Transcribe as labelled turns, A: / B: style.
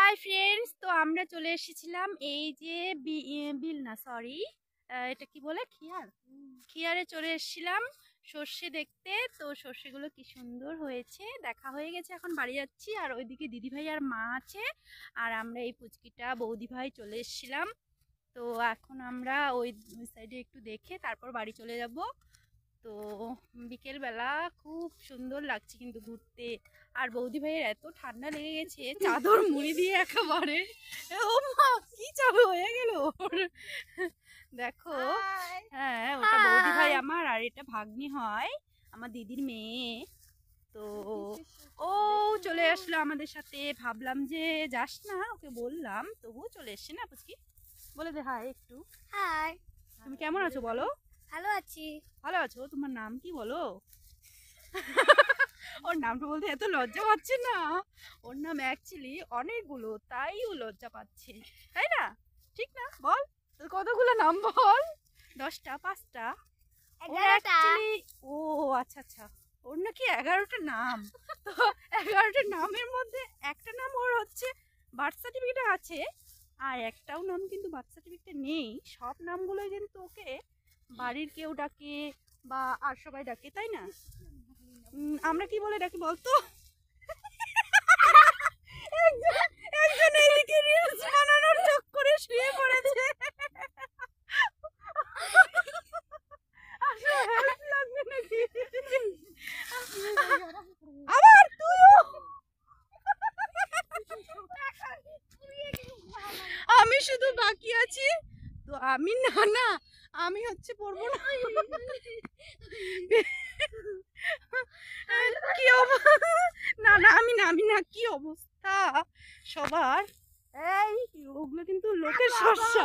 A: Hi friends, তো আমরা চলে এসেছিলাম এই যে বিল না সরি, এটা কি বলে খিয়ারে চলে এসেছিলাম সর্ষে দেখতে। তো সর্ষেগুলো কি সুন্দর হয়েছে, দেখা হয়ে গেছে, এখন বাড়ি যাচ্ছি। আর ওইদিকে দিদিভাই আর মা আছে, আর আমরা এই পুচকিটা বৌদিভাই চলে এসেছিলাম। তো এখন আমরা ওই সাইডে একটু দেখে তারপর বাড়ি চলে যাব। তো বিকেলবেলা খুব সুন্দর লাগছে কিন্তু ঘুরতে। আর বৌদি ভাইয়ের এত ঠান্ডা লেগে গেছে, চাদর মুড়ি দিয়ে একেবারে ও মা কি চালু হয়ে গেল ওর। দেখো, হ্যাঁ ওটা বৌদি ভাই আমার, আর এটা ভাগ্নি হয় আমার দিদির মেয়ে। তো ও চলে আসলো আমাদের সাথে, ভাবলাম যে যাস না, ওকে বললাম তবুও চলে এসছে না। পুচকি বলে দে হাই একটু।
B: হাই,
A: তুমি কেমন আছো বলো?
B: ভালো আছি।
A: ভালো আছো? তোমার নাম কি বলো? ওর নামটা বলতে এত লজ্জা পাচ্ছে না, ওর নাম অ্যাকচুয়ালি অনেকগুলো, তাই ও লজ্জা পাচ্ছে, তাই না? ঠিক না? বল তোর কতগুলো নাম বল। 10টা 5টা? ও আচ্ছা আচ্ছা, ওর নাকি 11টা নাম। তো 11টা নামের মধ্যে একটা নাম ওর হচ্ছে বার্থ সার্টিফিকেটে আছে, আর একটাও নাম কিন্তু বার্থ সার্টিফিকেটে নেই। সব নামগুলোই কিন্তু ওকে বাড়ির কেউ ডাকে বা আর সবাই ডাকে, তাই না? আমরা কি বলে ডাকি বলতো? একজন এদিকে রিলস বানানোর চক্করে শুয়ে পড়েছে। আসলে হেল্প লাগবে নাকি? আবার তুইও? আমি শুধু বাকি আছি। তো আমি না, আমি হচ্ছে পড়বো না। কি না না, আমি না, কি অবস্থা সবার। এই ওগুলো কিন্তু লোকের শস্য।